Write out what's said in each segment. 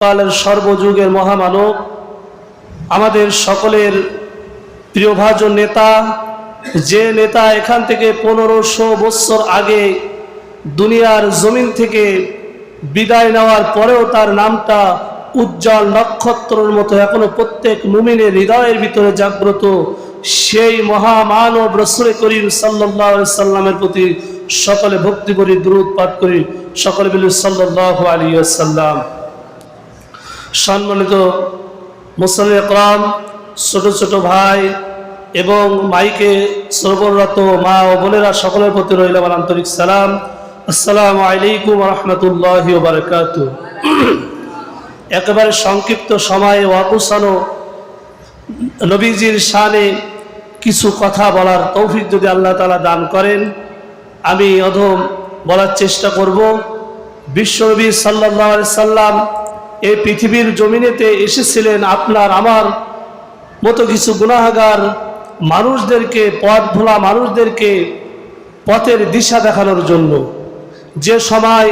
কালের সর্বযুগের মহামানব, আমাদের সকলের প্রিয়ভাজন নেতা, যে নেতা এখান থেকে 1500 বছর আগে দুনিয়ার জমিন থেকে বিদায় নেওয়ার পরেও তার নামটা উজ্জ্বল নক্ষত্রের মতো এখনো প্রত্যেক মুমিনের হৃদয়ের ভিতরে জাগ্রত, সেই মহামানব রাসূল করিম সাল্লাল্লাহু আলাইহি সাল্লামের প্রতি সকলে ভক্তি করি, দুরূদ পাঠ করি, সকলে বলি সাল্লাল্লাহু আলাইহি ওয়াসাল্লাম। সম্মানিত মুসল্লি ইকরাম, ছোট ছোট ভাই এবং মাইকে শ্রবণরত মা ও বোনেরা, সকলের প্রতি রইল আমার আন্তরিক সালাম। আসসালামু আলাইকুম ওয়া রাহমাতুল্লাহি ওয়া বারাকাতুহু। একেবারে সংক্ষিপ্ত সময়ে ওয়াকুসানো নবীজির শানে কিছু কথা বলার তৌফিক যদি আল্লাহ তাআলা দান করেন, আমি অধম বলার চেষ্টা করব। বিশ্বনবী সাল্লাল্লাহু আলাইহি সাল্লাম এই পৃথিবীর জমিনেতে এসেছিলেন আপনার আমার মতো কিছু গুনাহগার মানুষদেরকে, পথ ভোলা মানুষদেরকে পথের দিশা দেখানোর জন্য। যে সময়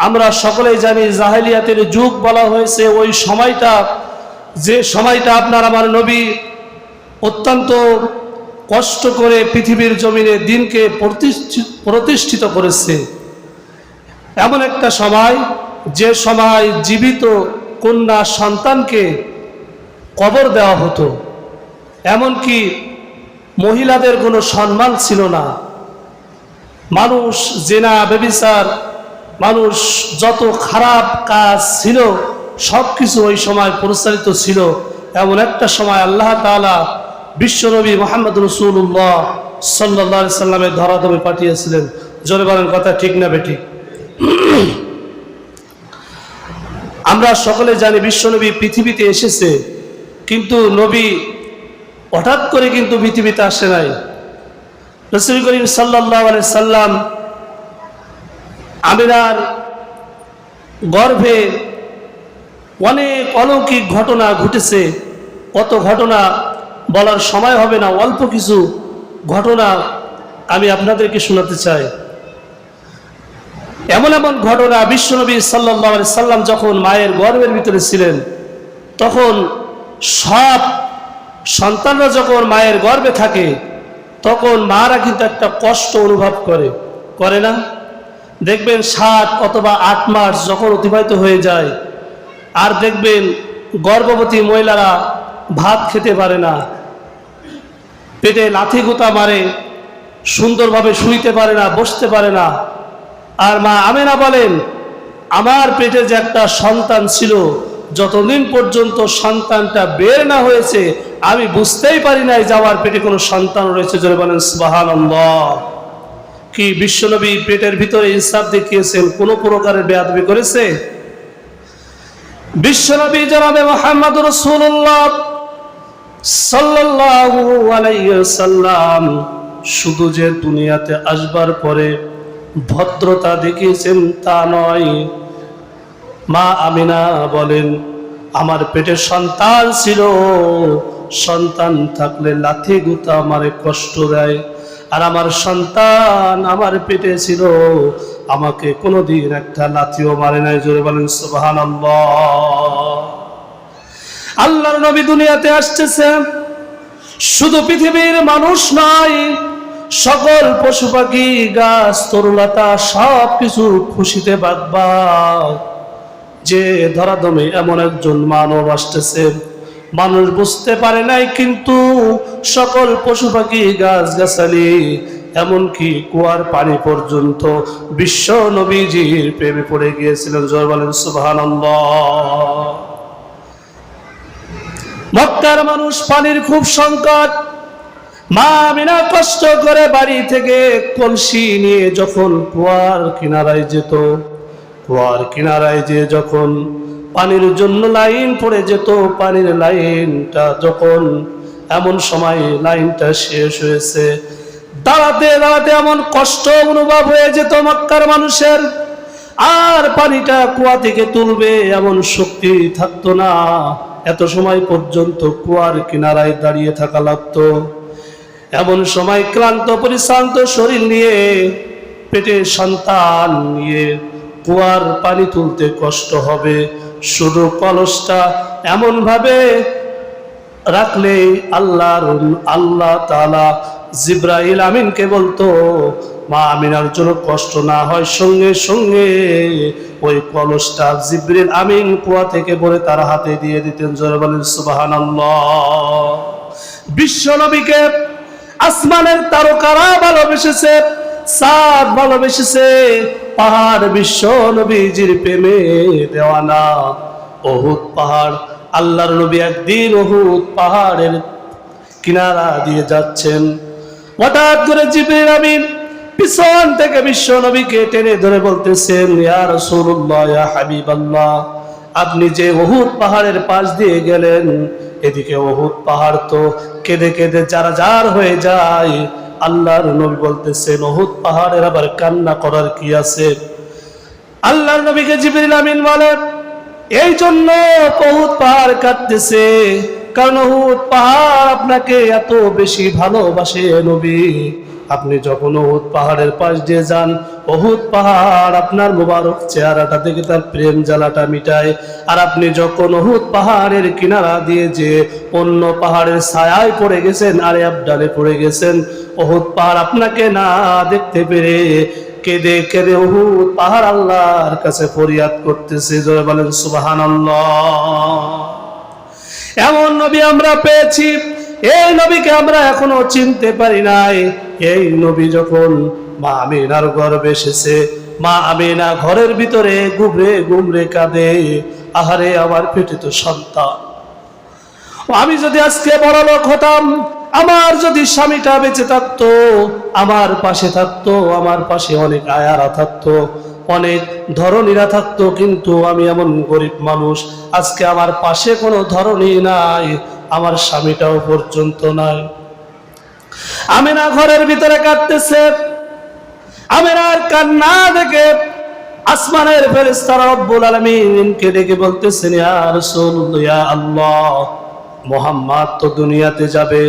আমরা সকলেই জানি জাহেলিয়াতের যুগ বলা হয়েছে, ওই সময়টা, যে সময়টা আপনার আমার নবী অত্যন্ত কষ্ট করে পৃথিবীর জমিনে দিনকে প্রতিষ্ঠিত করেছে, এমন একটা সময় যে সময় জীবিত কন্যা সন্তানকে কবর দেওয়া হতো, এমনকি মহিলাদের কোনো সম্মান ছিল না। মানুষ জেনা, ব্যভিচার, মানুষ যত খারাপ কাজ ছিল সব কিছু ওই সময় প্রচারিত ছিল। এমন একটা সময় আল্লাহ তাআলা বিশ্বনবী মুহাম্মদ রাসূলুল্লাহ সাল্লাল্লাহু আলাইহি সাল্লামের ধরাধামে পাঠিয়েছিলেন। জোরে বলেন, কথা ঠিক না বেঠিক? আমরা সকলে জানি বিশ্বনবী পৃথিবীতে এসেছে, কিন্তু নবী হঠাৎ করে কিন্তু পৃথিবীতে আসে নাই। রাসূল করিম সাল্লাল্লাহু আলাইহি সাল্লাম আমিনার গর্ভে অনেক অলৌকিক ঘটনা ঘটেছে। কত ঘটনা বলার সময় হবে না, অল্প কিছু ঘটনা আমি আপনাদেরকে শোনাতে চাই। এমন এমন ঘটনা, বিশ্বনবী সাল্লাল্লাহু আলাইহি সাল্লাম যখন মায়ের গর্ভের ভিতরে ছিলেন, তখন সব সন্তানরা যখন মায়ের গর্ভে থাকে তখন মারা কিন্তু একটা কষ্ট অনুভব করে না? দেখবেন 7 অথবা 8 মাস যখন অতিবাহিত হয়ে যায়, আর দেখবেন গর্ভবতী মহিলারা ভাত খেতে পারে না, পেটে লাথি গুতা মারে, সুন্দরভাবে শুইতে পারে না, বসতে পারে না। আর মা আমেনা বলেন, আমার পেটে যে একটা সন্তান ছিল, যতদিন পর্যন্ত সন্তানটা বের না হয়েছে আমি বুঝতেই পারি নাই যে আমার পেটে কোনো সন্তান রয়েছে। জোরে বলেন সুবহানাল্লাহ। কি বিশ্বনবী পেটের ভিতরে ইনসাফ দেখিয়েছেন? কোনো প্রকারের বেয়াদবি করেছে? বিশ্বনবী জনাবে মুহাম্মদ রাসূলুল্লাহ সাল্লাল্লাহু আলাইহি ওয়াসাল্লাম শুধু যে দুনিয়াতে আসবার পরে ভদ্রতা দেখিয়েছেন তা নয়। মা আমিনা বলেন, আমার পেটে সন্তান ছিল, সন্তান থাকলে লাথি গুতা আমারে কষ্ট দেয়, আর আমার সন্তান আমার পেটে ছিল, আমাকে কোনোদিন একটা লাথিও মারে নাই। জোরে বলেন সুবহানাল্লাহ। আল্লাহর নবী দুনিয়াতে আসতেছে, শুধু পৃথিবীর মানুষ নয়, সকল পশু পাখি, গাছ, তরুলতা সব কিছু খুশিতে বাগবা যে ধরাধামে এমন একজন মানব আসতেছে। মানুষ বুঝতে পারে নাই, কিন্তু সকল পশু পাখি, গাছ গাছালি, এমনকি কুয়ার পানি পর্যন্ত বিশ্ব নবীজির প্রেমে পড়ে গিয়েছিলেন। জয় বলেন সুবহানাল্লাহ। মক্কার মানুষ, পানির খুব সংকট। মা আমিনা কষ্ট করে বাড়ি থেকে কলসি নিয়ে যখন কুয়ার কিনারায় যেত, কুয়ার কিনারায় যে যখন পানির জন্য লাইন পড়ে যেত, পানির লাইনটা যখন এমন সময় লাইনটা শেষ হয়েছে, দাঁড়াতে দাঁড়াতে এমন কষ্ট অনুভব হয়ে যেত মক্কার মানুষের, আর পানিটা কুয়া থেকে তুলবে এমন শক্তি থাকতো না। এত সময় পর্যন্ত কুয়ার কিনারায় দাঁড়িয়ে থাকা লাগতো। এমন সময় ক্লান্ত পরিশ্রান্ত শরীর নিয়ে, পেটে সন্তান নিয়ে কুয়ার পানি তুলতে কষ্ট হবে, শুধু কলসটা এমন ভাবে রাখলে আল্লাহ তাআলা জিবরাইল আমিনকে বলতো মা আমিনার জন্য কষ্ট না হয়, সঙ্গে সঙ্গে ওই কলসটা জিবরিল আমিন কুয়া থেকে বলে তার হাতে দিয়ে দিতেন। জোরে বলেন সুবহানাল্লাহ। বিশ্ব নবীকে আসমানের তারকারা ভালোবেসেছে, চাঁদ ভালোবেসেছে, পাহাড় বিশ্ব নবীজির প্রেমে দেওয়ানা। উহুদ পাহাড়, আল্লাহর নবী একদিন উহুদ পাহাড়ের কিনারা দিয়ে যাচ্ছেন, হঠাৎ করে জিবরিল আমিন পিছন থেকে বিশ্ব নবীকে টেনে ধরে বলতেছেন, ইয়া রাসূলুল্লাহ, ইয়া হাবিবাল্লাহ, আপনি যে উহুদ পাহাড়ের পাশ দিয়ে গেলেন, এদিকে উহুদ পাহাড় তো কেঁদে কেঁদে জারজার হয়ে যায়। আল্লাহর নবী বলতেছেন, উহুদ পাহাড়ের আবার কান্না করার কি আছে? আল্লাহর নবীকে জিবরিল আমিন বলেন, এই জন্য উহুদ পাহাড় কাঁদতেছে, কারণ উহুদ পাহাড় আপনাকে এত বেশি ভালোবাসে নবী। আপনি যখন উহুদ পাহাড়ের পাশ দিয়ে যান, উহুদ পাহাড় আপনার মুবারক চেহারাটা দেখে তার প্রেম জ্বালাটা মিটায়। আর আপনি যখন উহুদ পাহাড়ের কিনারা দিয়ে যে অন্য পাহাড়ের ছায়ায় পড়ে গেছেন, আরে আবডালে পড়ে গেছেন, উহুদ পাহাড় আপনাকে না দেখতে পেরে কেঁদে কেঁদে উহুদ পাহাড় আল্লাহর কাছে ফরিয়াদ করতেছে। জোরে বলেন সুবহানাল্লাহ। এমন নবী আমরা পেয়েছি, এই নবীকে আমরা এখনো চিনতে পারি নাই। এই নবী যখন মা আমিনার গর্ভে এসেছে, মা আমিনা ঘরের ভিতরে গুমরে গুমরে কাঁদে, আহারে আমার পেটে তো সন্তান। আমি যদি আজকে বড় লোক হতাম, আমার যদি স্বামীটা বেঁচে থাকতো, আমার পাশে থাকতো, আমার পাশে অনেক আয়ারা থাকতো, অনেক ধরনীরা থাকতো, কিন্তু আমি এমন গরিব মানুষ, আজকে আমার পাশে কোনো ধরনী নাই, আমার স্বামীটাও পর্যন্ত নাই। আমিনা ঘরের ভিতরে কাঁদতেছে। আমিনার কান্না দেখে আসমানের ফেরেশতারা রব্বুল আলামিনকে ডেকে বলতেছেন, ইয়া রাসূলুল্লাহ, ইয়া আল্লাহ, মুহাম্মদ তো দুনিয়াতে যাবে,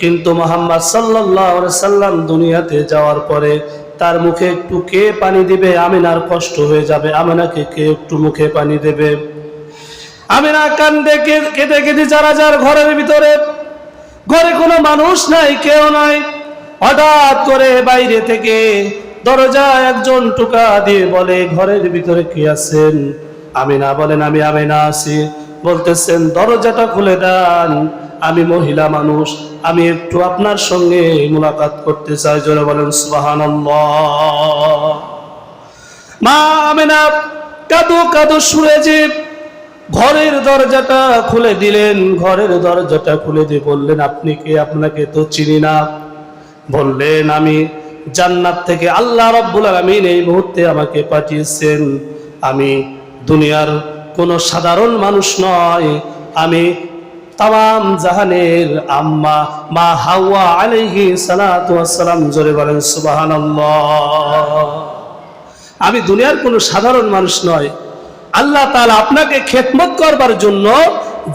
কিন্তু মুহাম্মদ সাল্লাল্লাহু আলাইহি সাল্লাম দুনিয়াতে যাওয়ার পরে তার মুখে একটু কে পানি দিবে? আমিনার কষ্ট হয়ে যাবে, আমিনাকে কে একটু মুখে পানি দেবে? আমিনা কান্দে কেঁদে কেঁদে জারাজার ঘরের ভিতরে, ঘরে কোনো মানুষ নাই, কেউ নাই। হঠাৎ করে বাইরে থেকে দরজায় একজন টোকা দিয়ে বলে, ঘরের ভিতরে কে আছেন? আমিনা বলেন, আমি আমিনা আছি। বলতেছেন, দরজাটা খুলে দেন, আমি মহিলা মানুষ, আমি একটু আপনার সঙ্গে মুলাকাত করতে চাই। জোরে বলেন সুবহানাল্লাহ। মা আমিনা কাঁদো কাঁদো সুরে যে ঘরের দরজাটা খুলে দিলেন। ঘরের দরজাটা খুলে দিয়ে বললেন, আপনি কে? আপনাকে তো চিনি না। বললেন, আমি জান্নাত থেকে আল্লাহ রাব্বুল আলামিন এই মুহূর্তে আমাকে পাঠিয়েছেন। আমি দুনিয়ার কোনো সাধারণ মানুষ নয়, আমি তাম জাহানের আম্মা মা হাওয়া আলাইহিস সালাতু ওয়াস সালাম। জোরে বলেন সুবহানাল্লাহ। আমি দুনিয়ার কোনো সাধারণ মানুষ নয়, আল্লাহ তাআলা আপনাকে খেদমত করবার জন্য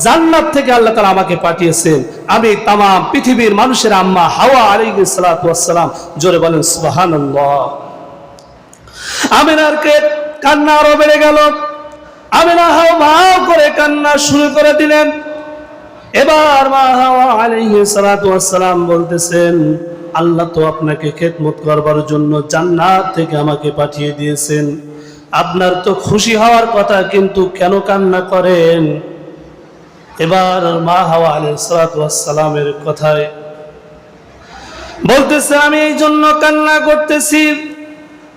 জান্নাত থেকে আল্লাহ তাআলা আমাকে পাঠিয়েছেন। আমি তাম পৃথিবীর মানুষের আম্মা হাওয়া আলাইহিস সালাতু ওয়াস সালাম। জোরে বলেন সুবহানাল্লাহ। আমিনার কান্না আরো বেড়ে গেল। আমিনা হাও করে কান্না শুরু করে দিলেন। এবার মা হাওয়া আলাইহিস সালাতু ওয়াস সালাম বলতেছেন, আল্লাহ তো আপনাকে খেদমত করবার জন্য জান্নাত থেকে আমাকে পাঠিয়ে দিয়েছেন, আপনার তো খুশি হওয়ার কথা, কিন্তু কেন কান্না করেন? এবার মা হাওয়া আলাইহিস সালাতু ওয়াস সালামের কথায় বলতেছে, আমি এই জন্য কান্না করতেছি,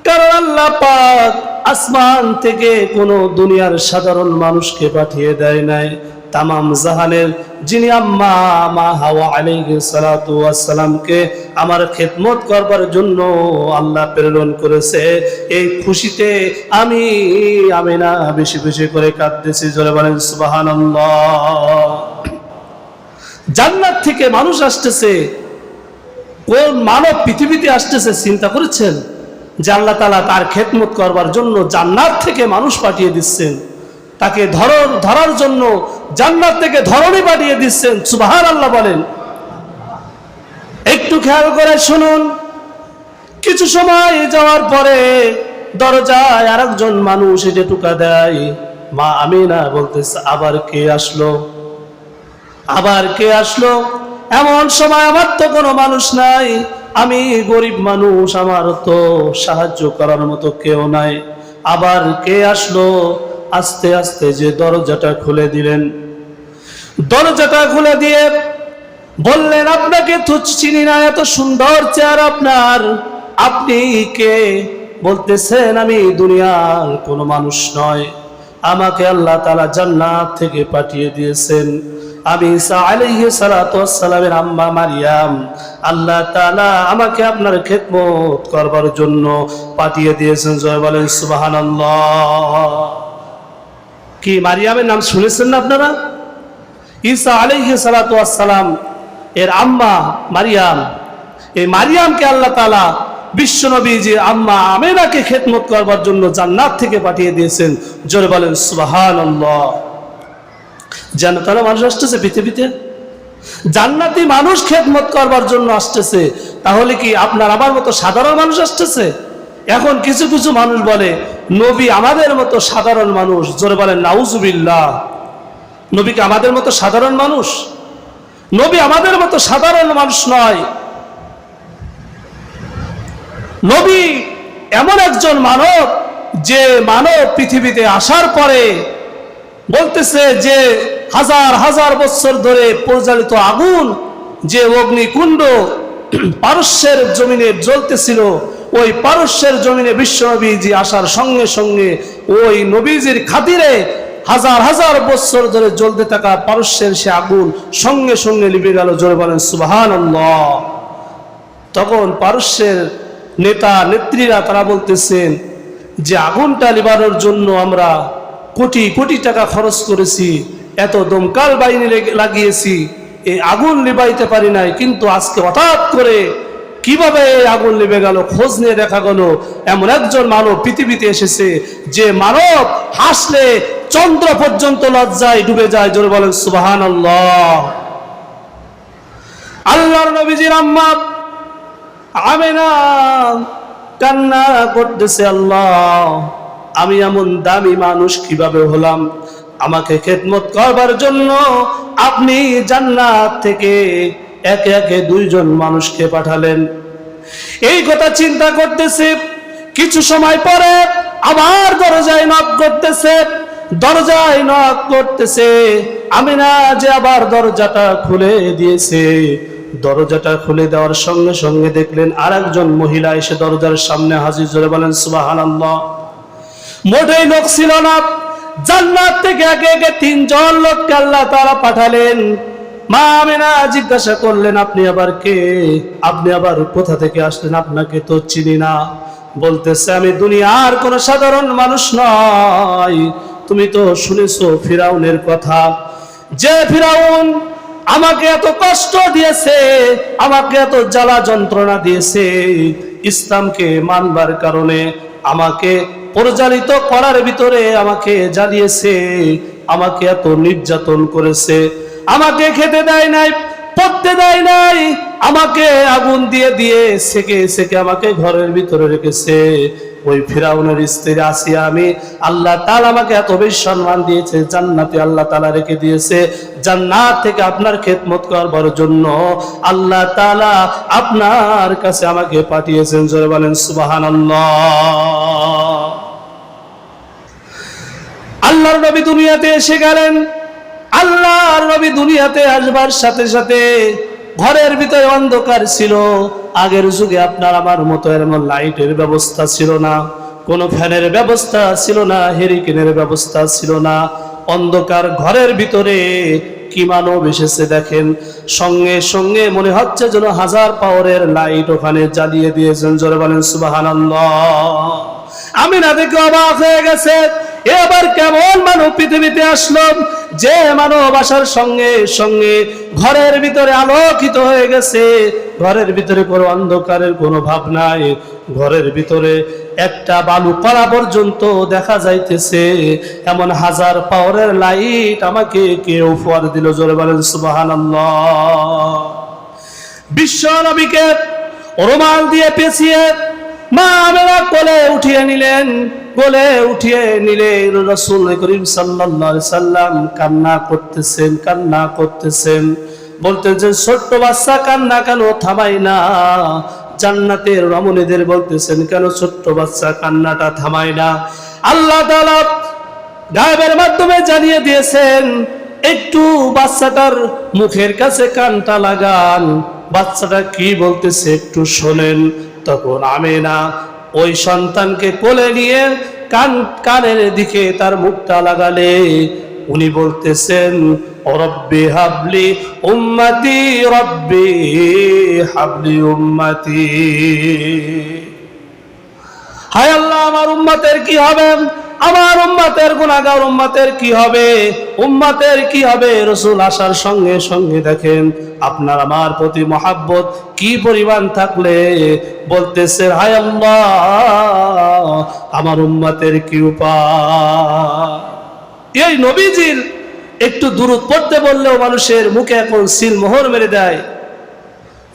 কারণ আল্লাহ পাক আসমান থেকে কোনো দুনিয়ার সাধারণ মানুষকে পাঠিয়ে দেয় নাই, তামাম জাহানের যিনি আম্মা মা হাওয়া আলাইহিস সালাতু ওয়াস সালামকে আমার খেদমত করবার জন্য আল্লাহ প্রেরণ করেছে। এই খুশিতে আমি আমিনা বেশি বেশি করে কাঁদতেছি। জোরে বলেন সুবহানাল্লাহ। জান্নাত থেকে মানুষ আসতেছে, কোন মানব পৃথিবীতে আসতেছে চিন্তা করেছেন? যে আল্লাহ তাআলা তার খেদমত করবার জন্য জান্নাত থেকে মানুষ পাঠিয়ে দিচ্ছেন, তাকে ধরার জন্য জান্নাত থেকে ধরনী পাঠিয়ে দিচ্ছেন। সুবহানাল্লাহ বলেন। একটু খেয়াল করে শুনুন, কিছু সময় যাওয়ার পরে দরজায় আরেকজন মানুষ এসে টোকা দেয়। মা আমিনা বলতেছে আবার কে আসলো, আবার কে আসলো? এমন সময় আমার তো কোনো মানুষ নাই, আমি গরিব মানুষ, আমার তো সাহায্য করার মতো কেউ নাই। আবার কে আসলো? আস্তে আস্তে যে দরজাটা খুলে দিলেন, দরজাটা খুলে দিয়ে বললেন আপনাকে তো চিনি না, এত সুন্দর চেহারা আপনার, আপনি কে? বলতেছেন আমি দুনিয়ার কোনো মানুষ নয়, আমাকে আল্লাহ তাআলা জান্নাত থেকে পাঠিয়ে দিয়েছেন, আমি ঈসা আলাইহিস সালাতু ওয়াস সালামের আম্মা মারিয়াম, আল্লাহ তাআলা আমাকে আপনার খেদমত করবার জন্য পাঠিয়ে দিয়েছেন। জয় বলেন সুবহানাল্লাহ। কি মারিয়ামের নাম শুনেছেন না আপনারা? ঈসা আলাইহিস সালাতু ওয়াস সালাম এর আম্মা মারিয়াম, এই মারিয়ামকে আল্লাহ তাআলা বিশ্বনবীজি আম্মা আমেনাকে খেদমত করবার জন্য জান্নাত থেকে পাঠিয়ে দিয়েছেন। জোরে বলেন সুবহানাল্লাহ। জান্নাতের মানুষ আসতেছে পৃথিবীতে, জান্নাতি মানুষ খেদমত করবার জন্য আসতেছে, তাহলে কি আপনার আমার মতো সাধারণ মানুষ আসতেছে? এখন কিছু কিছু মানুষ বলে নবী আমাদের মতো সাধারণ মানুষ। জোরে বলেন নাউজুবিল্লাহ। নবী কি আমাদের মতো সাধারণ মানুষ? নবী আমাদের মতো সাধারণ মানুষ নয়। নবী এমন একজন মানব, যে মানব পৃথিবীতে আসার পরে বলতেছে যে হাজার হাজার বছর ধরে পরিচালিত আগুন, যে অগ্নিকুণ্ড পারস্যের জমিনে জ্বলতেছিল, ওই পারস্যের জমিনে বিশ্বনবীজি আসার সঙ্গে সঙ্গে ওই নবীজির খাতিরে হাজার হাজার বছর ধরে জ্বলতে থাকা পারস্যের সে আগুন সঙ্গে সঙ্গে লিভে গেল। জোরে বলেন সুবহানাল্লাহ। তখন পারস্যের নেতা নেত্রীরা তারা বলতেছেন যে আগুনটা নিবানোর জন্য আমরা কোটি কোটি টাকা খরচ করেছি, এত দমকল বাহিনী লাগিয়েছি, এই আগুন নিবাইতে পারি নাই, কিন্তু আজকে হঠাৎ করে কিভাবে এই আগুন নিভে গেল? খোঁজ নিয়ে দেখা গেল এমন একজন মানব পৃথিবীতে এসেছে, যে মানব হাসলে চন্দ্র পর্যন্ত লজ্জায় ডুবে যায়। জোরে বলেন সুবহানাল্লাহ। আল্লাহর নবীজির আম্মা আমেনা কান্না করতেছে, আল্লাহ আমি এমন দামি মানুষ কিভাবে হলাম? আমাকে খেদমত করবার জন্য আপনি জান্নাত থেকে একে একে দুইজন মানুষকে পাঠালেন। এই কথা চিন্তা করতেছে, কিছু সময় পরে আবার দরজায় নক করতেছে, দরজায় নক করতেছে। আমিনা যে আবার দরজাটা খুলে দিয়েছে, দরজাটা খুলে দেওয়ার সঙ্গে সঙ্গে দেখলেন আরেকজন মহিলা এসে দরজার সামনে হাজির। জোরে বলেন সুবহানাল্লাহ। মোটেই লোক ছিল না, জান্নাত থেকে একে একে তিনজন লোককে আল্লাহ তাআলা পাঠালেন। মা আমিনা জিজ্ঞাসা করলেন আপনি আবার কে? আপনি আবার কোথা থেকে আসলেন? আপনাকে তো চিনি না। বলতেছে আমি দুনিয়ার কোন সাধারণ মানুষ নয়, তুমি তো শুনেছো ফিরাউনের কথা, যে ফিরাউন আমাকে এত কষ্ট দিয়েছে, আমাকে এত জ্বালা যন্ত্রণা দিয়েছে, ইসলামকে মানবার কারণে আমাকে পরিচালিত করার ভিতরে আমাকে জ্বালিয়েছে, আমাকে এত নির্যাতন করেছে, আমাকে খেতে দেয় নাই, পড়তে দেয় নাই, আমাকে আগুন দিয়ে দিয়ে সেকে সেকে আমাকে ঘরের ভিতরে রেখেছে। ওই ফিরাউনের স্ত্রী আসিয়া আমি আল্লাহ তাআলা আমাকে এত বেশি সম্মান দিয়েছে, জান্নাতে আল্লাহ তাআলা রেখে দিয়েছে, জান্নাত থেকে আপনার খেদমত করবার জন্য আল্লাহ তাআলা আপনার কাছে আমাকে পাঠিয়েছেন। জোরে বলেন সুবহানাল্লাহ। আল্লাহর নবী দুনিয়াতে এসে গেলেন। আল্লাহর নবী দুনিয়াতে আসবার সাথে সাথে ঘরের ভিতরে অন্ধকার ছিল। আগের যুগে আপনার আমার মতো এমন লাইটের ব্যবস্থা ছিল না, কোনো ফ্যানের ব্যবস্থা ছিল না, হেরিকেনের ব্যবস্থা ছিল না। অন্ধকার ঘরের ভিতরে কি মানব এসেছে দেখেন, সঙ্গে সঙ্গে মনে হচ্ছে যেন 1000 পাওয়ারের লাইট ওখানে জ্বালিয়ে দিয়েছেন। জোরে বলেন সুবহানাল্লাহ। আমি না দেখে অবাক হয়ে গেছে, এবার কেমন মানব পৃথিবীতে আসলো, যে মানব আসার সঙ্গে সঙ্গে ঘরের ভিতরে আলোকিত হয়ে গেছে, ঘরের ভিতরে কোনো অন্ধকারের কোনো ভাব নাই, ঘরের ভিতরে একটা বালু কণা পর্যন্ত দেখা যাইতেছে। এমন 1000 পাওয়ারের লাইট আমাকে কে উপহার দিল? জোরে বলেন সুবহানাল্লাহ। বিশ্ব নবীকে রুমাল দিয়ে পেঁচিয়ে মা আমেনা কোলে উঠিয়ে নিলেন। কোলে উঠিয়ে নিলে রাসূল করিম সাল্লাল্লাহু আলাইহি সাল্লাম কান্না করতেছেন বলতেছেন ছোট্ট বাচ্চা কান্না কেন থামাই না? জান্নাতের রমণীদের বলতেছেন কেন ছোট্ট বাচ্চা কান্নাটা থামাই না? আল্লাহ তাআলা গায়েবের মাধ্যমে জানিয়ে দিয়েছেন একটু বাচ্চাটার মুখের কাছে কানটা লাগান, বাচ্চাটা কি বলতেছে একটু শোনেন। তখন আমিনা ওই সন্তানকে কোলে নিয়ে কানের দিকে তার মুখটা লাগালে উনি বলতেছেন রব্বি হাবলি উম্মতি, রব্বি হাবলি উম্মতি। হায় আল্লাহ, আমার উম্মতের কি হবে? আমার উম্মতের গুনাহগার উম্মতের কি হবে? উম্মতের কি হবে? রাসূল আসার সঙ্গে সঙ্গে দেখেন আপনার আমার প্রতি মহাব্বত কি পরিমাণ থাকলে বলতেছে হায় আল্লাহ, আমার উম্মতের কি উপায়। এই নবীজির একটু দুরূদ পড়তে বললেও মানুষের মুখে এখন সিল মোহর মেরে দেয়।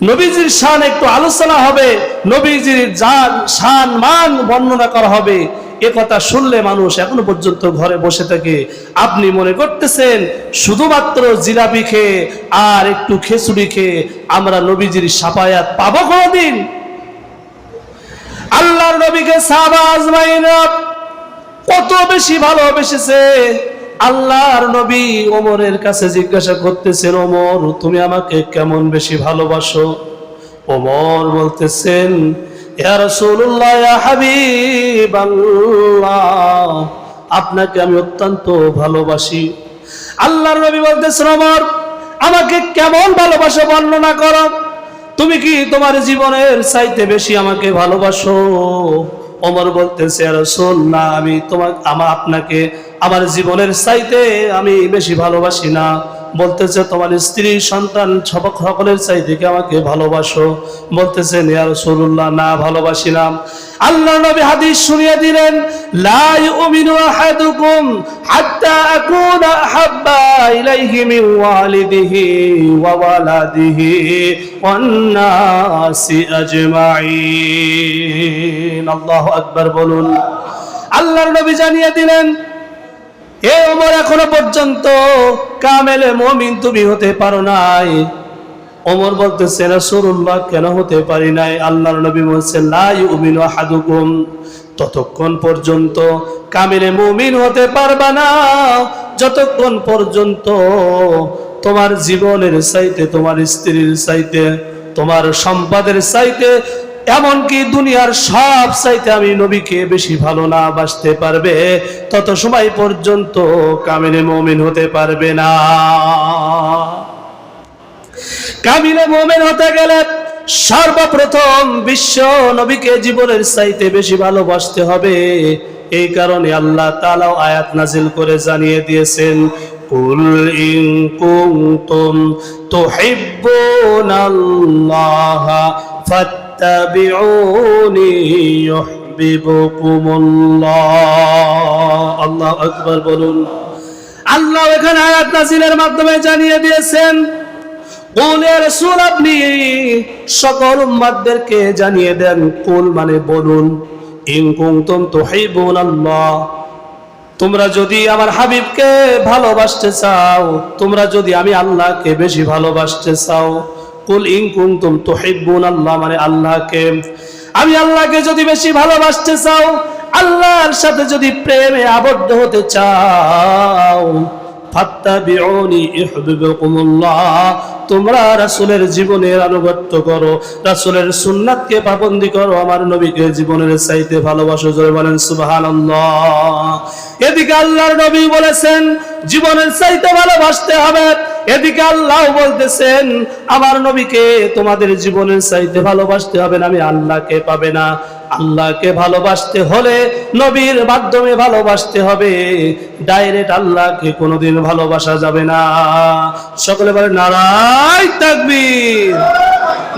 নবীজির শান একটু আলোচনা হবে, নবীজির জান শান মান বর্ণনা করা হবে, এ কথা শুনলে মানুষ এখনো পর্যন্ত ঘরে বসে থাকে। আপনি মনে করতেছেন শুধুমাত্র জিলাপি খেয়ে আর একটু খিচুড়ি খেয়ে আমরা নবীজির শাফায়াত পাবো কোনদিন? আল্লাহর নবীকে সাহাবা আজমাইনরা কত বেশি ভালোবেসেছে। আল্লাহর নবী ওমরের কাছে জিজ্ঞাসা করতেছেন, ওমর তুমি আমাকে কেমন বেশি ভালোবাসো? ওমর বলতেছেন ইয়া রাসূলুল্লাহ, ইয়া হাবিবাল্লাহ, আপনাকে আমি অত্যন্ত ভালোবাসি। আল্লাহর নবী বলতেছেন ওমর আমাকে কেমন ভালোবাসো বর্ণনা করো, তুমি কি তোমার জীবনের চাইতে বেশি আমাকে ভালোবাসো? ওমর বলতেছে ইয়া রাসূলুল্লাহ, আমি আপনাকে আমার জীবনের চাইতে আমি বেশি ভালোবাসি না। বলতেছে তোমার স্ত্রী সন্তান সকলের চাইতে কি আমাকে ভালোবাসো? বলতেছেন ইয়া রাসূলুল্লাহ, না ভালোবাসি না। আল্লাহ নবী হাদিস শুনিয়ে দিলেন লা ইউমিনু আহাদুকুম হাত্তা আকুনা আহাব্বা ইলাইহি মিন ওয়ালিদিহি ওয়া ওয়ালাদিহি ওয়ান নাসি আজমাইন। আল্লাহু আকবার বলুন। আল্লাহর নবী জানিয়ে দিলেন এ ওমর এখনো পর্যন্ত কামেলে মুমিন তুমি হতে পারো নাই। ওমর বলতেছে রাসূলুল্লাহ কেন হতে পারি নাই? আল্লাহর নবী বলেছেন লা ইউমিনু আহাদুকুম, ততক্ষণ পর্যন্ত কামেলে মুমিন হতে পারবা না যতক্ষণ পর্যন্ত তোমার জীবনের চাইতে, তোমার স্ত্রীর চাইতে, তোমার সম্পদের চাইতে, এমনকি দুনিয়ার সব চাইতে আমি নবীকে বেশি ভালো না বাসতে পারবে তত সময় পর্যন্ত কামিলে মুমিন হতে পারবে না। কামিলে মুমিন হতে গেলে সর্বপ্রথম বিশ্ব নবীকে জীবনের চাইতে বেশি ভালোবাসতে হবে। এই কারণে আল্লাহ তাআলা আয়াত নাজিল করে জানিয়ে দিয়েছেন কুল ইন কুনতুম তুহিব্বুনাল্লাহ ফাত্তাবিউনি ইউহিব্বুকুমুল্লাহ। আল্লাহু আকবার বলুন। আল্লাহ এখানে আয়াত নাজিলের মাধ্যমে জানিয়ে দিয়েছেন কুল ইয়া রাসূল, আপনি সকল উম্মতদেরকে জানিয়ে দেন, কুল মানে বলুন, ইন কুনতুম তুহিব্বুনাল্লাহ, তোমরা যদি আমার হাবিবকে ভালোবাসতে চাও, তোমরা যদি আমি আল্লাহকে বেশি ভালোবাসতে চাও, কুল ইন কুনতুম তুহিব্বুনাল্লাহ মানে আল্লাহকে, আমি আল্লাহকে যদি বেশি ভালোবাসতে চাও, আল্লাহর সাথে যদি প্রেমে আবদ্ধ হতে চাও, ফাত্তাবিউনি ইউহিব্বুকুমুল্লাহ, তোমরা রাসূলের জীবনের আনুগত্য করো, রাসূলের সুন্নাতকে পাবন্দি করো, আমার নবীকে জীবনের চাইতে ভালোবাসো। জোরে বলেন সুবহানাল্লাহ। এদিকে আল্লাহর নবী বলেছেন জীবনের চাইতে ভালোবাসতে হবে, এদিকে আল্লাহ বলতেছেন আমার নবীকে তোমাদের জীবনের চাইতে ভালোবাসতে হবে না, আমি আল্লাহকে পাবে না। আল্লাহকে ভালোবাসতে হলে নবীর মাধ্যমে ভালোবাসতে হবে, ডাইরেক্ট আল্লাহকে কোনোদিন ভালোবাসা যাবে না। সকলে বলে নারায়ে তাকবীর,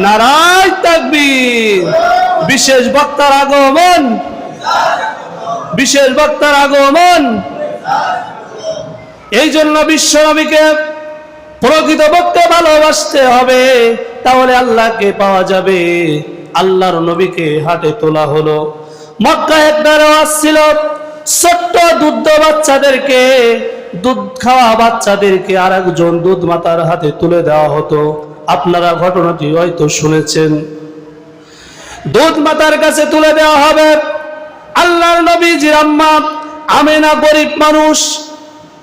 নারায়ে তাকবীর। বিশেষ বক্তার আগমন, বিশেষ বক্তার আগমন। এই জন্য বিশ্ব নবীকে প্রকৃত পক্ষে ভালোবাসতে হবে, তাহলে আল্লাহকে পাওয়া যাবে। আল্লাহর নবীকে হাতে তোলা হলো। মক্কায় একবার ওয়াজ ছিল, ছোট্ট দুধ বাচ্চাদেরকে, দুধ খাওয়া বাচ্চাদেরকে আর একজন দুধ মাতার হাতে তুলে দেওয়া হতো। আপনারা ঘটনাটি হয়তো শুনেছেন। দুধ মাতার কাছে তুলে দেওয়া হবে। আল্লাহর নবীজির আম্মা আমেনা গরিব মানুষ,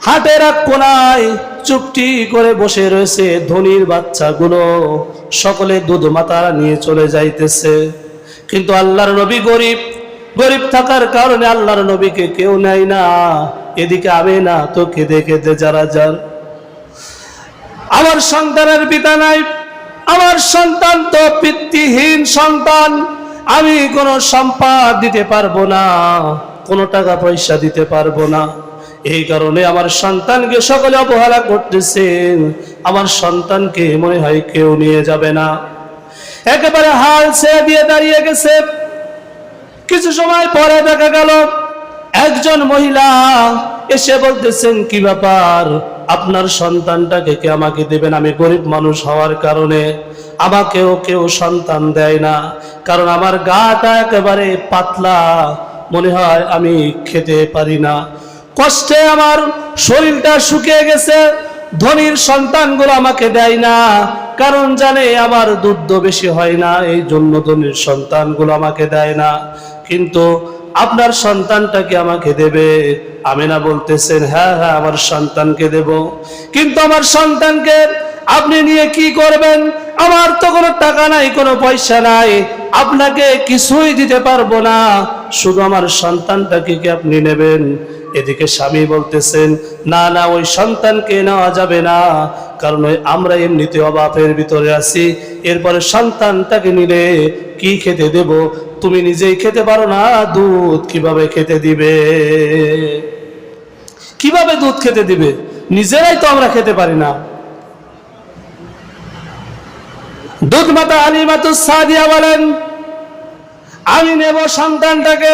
হাটের এক কোনায় চুপটি করে বসে রয়েছে। ধনীর বাচ্চাগুলো সকলে দুধ মাতারা নিয়ে চলে যাইতেছে, কিন্তু আল্লাহর নবী গরিব, গরিব থাকার কারণে আল্লাহর নবীকে কেউ নেয় না। এদিকে আমেনা তো কেঁদে কেঁদে যারা যার, আমার সন্তানের পিতা নাই, আমার সন্তান তো পিতৃহীন সন্তান, আমি কোনো সম্পদ দিতে পারবো না, কোনো টাকা পয়সা দিতে পারবো না। এই কারণে আমার সন্তানকে সকলে অবহেলা করতেছেন। আমার সন্তানকে মনে হয় কেউ নিয়ে যাবে না। একেবারে হাল ছেড়ে দিয়ে দাঁড়িয়ে গেছে। কিছু সময় পরে দেখা গেল একজন মহিলা এসে বলতেছেন, কি ব্যাপার, আপনার সন্তানটাকে কে আমাকে দেবেন? আমি গরিব মানুষ হওয়ার কারণে আমাকেও কেউ সন্তান দেয় না, কারণ আমার গাটা একেবারে পাতলা, মনে হয় আমি খেতে পারি না, কষ্টে আমার শরীরটা শুকিয়ে গেছে। ধনীর সন্তানগুলো আমাকে দেয় না, কারণ জানে আমার দুধ বেশি হয় না, এই জন্য ধনীর সন্তানগুলো আমাকে দেয় না। কিন্তু আপনার সন্তানটাকে আমাকে দেবে? আমেনা বলতেছেন, হ্যাঁ হ্যাঁ আমার সন্তানকে দেব, কিন্তু আমার সন্তানকে আপনি নিয়ে কি করবেন? আমার তো কোনো টাকা নাই, কোনো পয়সা নাই, আপনাকে কিছুই দিতে পারবো না, শুধু আমার সন্তানটাকে কি আপনি নেবেন? এদিকে স্বামী বলতেছেন, না না, ওই সন্তানকে নেওয়া যাবে না, কারণ আমরা এমনিতে অভাবের ভিতরে আছি, এরপরে সন্তানটাকে নিলে কি খেতে দেব? তুমি নিজেই খেতে পারো না, দুধ কিভাবে খেতে দিবে? কিভাবে দুধ খেতে দিবে? নিজেরাই তো আমরা খেতে পারি না। দুধ মাতা হালিমাতুস সাদিয়া বলেন, আমি নেব সন্তানটাকে,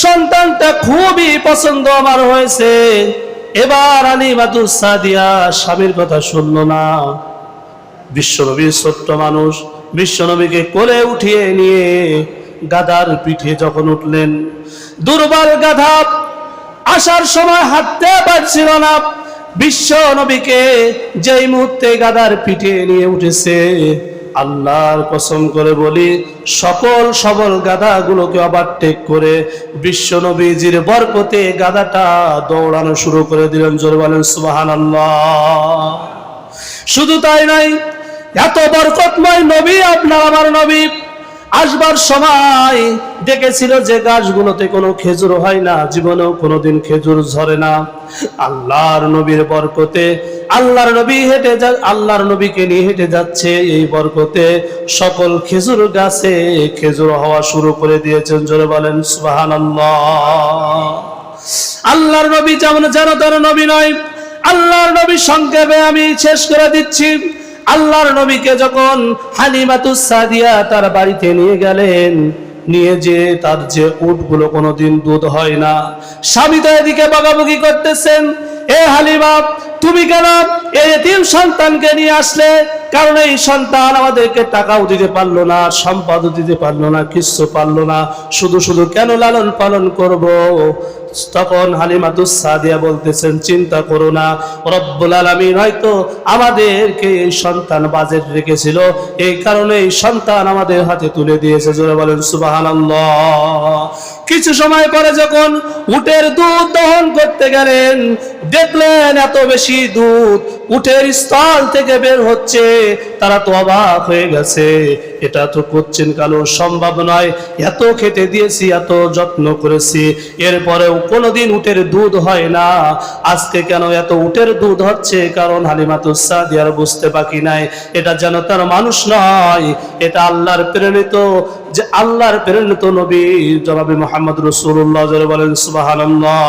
সন্তানটা খুবই পছন্দ আমার হয়েছে। এবার হালিমাতুস সাদিয়া স্বামীর কথা শুনল না। বিশ্বনবীর ছোট্ট মানুষ, বিশ্বনবীকে কোলে উঠিয়ে নিয়ে গাধার পিঠে যখন উঠলেন, দুর্বল গাধা আসার সময় হাঁটতে পারছিল না। বিশ্ব নবীকে যেই মুহূর্তে গাধার পিঠে নিয়ে উঠেছে, আল্লাহর কসম করে বলি, সকল সবল গাধাগুলোকে ওভারটেক করে বিশ্ব নবীজির বরকতে গাধাটা দৌড়ানো শুরু করে দিলেন। জোরে বলেন সুবহানাল্লাহ। শুধু তাই নাই, এত বরকতময় নবী আপনার আমার নবী আসবার সময় দেখেছিল যে গাছগুলোতে কোনো খেজুর হয় না, জীবনেও কোনোদিন খেজুর ঝরে না। আল্লাহর নবীর বরকতে আল্লাহর নবী আল্লাহর নবীকে নিয়ে হেঁটে যাচ্ছে, এই বরকতে সকল খেজুর গাছে খেজুর হওয়া শুরু করে দিয়েছেন। জোরে বলেন সুবহানাল্লাহ। আল্লাহর নবী যেমন যেন তার নবী নয়। আল্লাহর নবী সংক্ষেপে আমি শেষ করে দিচ্ছি। আল্লাহর নবীকে যখন হালিমাতুস সাদিয়া তার বাড়িতে নিয়ে গেলেন, নিয়ে যে তার যে উটগুলো কোনোদিন দুধ হয় না, স্বামী তো এদিকে বকাবকি করতেছেন, এ হালিমা তুমি কেন এই এতিম সন্তানকে নিয়ে আসলে? কারণ এই সন্তান আমাদেরকে টাকাও দিতে পারলো না, সম্পদও দিতে পারলো না, কিছু পারলো না, শুধু শুধু কেন লালন পালন করব? তখন হালিমাতুস সাদিয়া বলতেছেন, চিন্তা করো না, রব্বুল আলামিন হয়তো আমাদেরকে এই সন্তান বাজেট রেখেছিল, এই কারণে এই সন্তান আমাদের হাতে তুলে দিয়েছে। জোরে বলেন সুবহানাল্লাহ। কিছু সময় পরে যখন উটের দুধ দহন করতে গেলেন, দেখলেন এত বেশি দুধ উটের স্থল থেকে বের হচ্ছে। তারা তো অবাক হয়ে গেছে, এটা তো করছেন কালো সম্ভব নয়, এত খেতে দিয়েছি, এত যত্ন করেছি, এরপরেও কোনোদিন উটের দুধ হয় না, আজকে কেন এত উটের দুধ হচ্ছে? কারণ হালিমাতুস সাদিয়ার বুঝতে বাকি নাই, এটা যেন তার মানুষ নয়, এটা আল্লাহর প্রেরিত, যে আল্লাহর প্রেরিত নবী জনাবে মুহাম্মদ রাসূলুল্লাহ। যারা বলেন সুবহানাল্লাহ।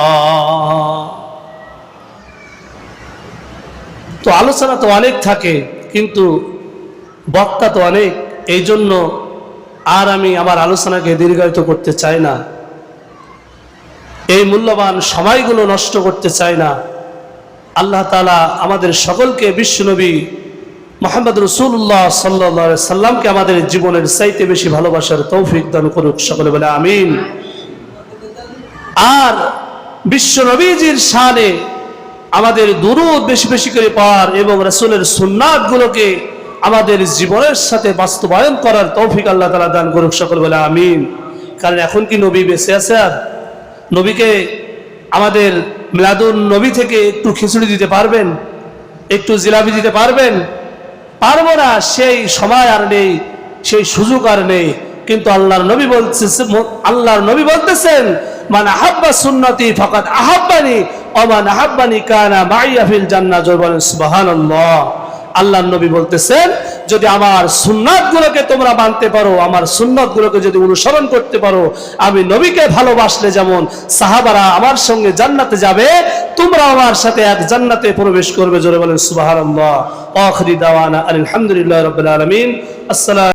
তো আলোচনা তো অনেক থাকে, কিন্তু বক্তা তো অনেক, এই জন্য আর আমি আমার আলোচনাকে দীর্ঘায়িত করতে চাই না, এই মূল্যবান সময়গুলো নষ্ট করতে চাই না। আল্লাহ তাআলা আমাদের সকলকে বিশ্বনবী মুহাম্মদ রাসূলুল্লাহ সাল্লাল্লাহু আলাইহি সাল্লামকে আমাদের জীবনের চাইতে বেশি ভালোবাসার তৌফিক দান করুক। সকলে বলে আমিন। আর বিশ্ব নবীজির শানে আমাদের দুরূদ বেশি বেশি করে পড়ার এবং রাসূলের সুন্নাতগুলোকে আমাদের জীবনের সাথে বাস্তবায়ন করার তৌফিক আল্লাহ তাআলা দান করুক, সকল বলে আমিন। কারণ এখন কি নবী বেঁচে আছে? আর নবীকে আমাদের মিলাদুন নবী থেকে একটু খিচুড়ি দিতে পারবেন, একটু জিলাপি দিতে পারবেন? পারবো না, সেই সময় আর নেই, সেই সুযোগ আর নেই। কিন্তু আল্লাহর নবী বলতেছেন মান আহাব্বা সুন্নতি ফাকাদ আহাব্বানি ওয়া মান আহাব্বানি কানা মাইয়া ফিল জান্নাহ। জোরে বলেন সুবহানাল্লাহ। আল্লাহর নবী বলতেছেন যদি আমার সুন্নাতগুলোকে তোমরা মানতে পারো, আমার সুন্নাতগুলোকে যদি অনুসরণ করতে পারো, আমি নবীকে ভালোবাসলে যেমন সাহাবারা আমার সঙ্গে জান্নাতে যাবে, তোমরা আমার সাথে এক জান্নাতে প্রবেশ করবে। জোরে বলেন সুবহানাল্লাহ। আখিরি দাওয়ানা আলহামদুলিল্লাহি রাব্বিল আলামিন। আসসালামু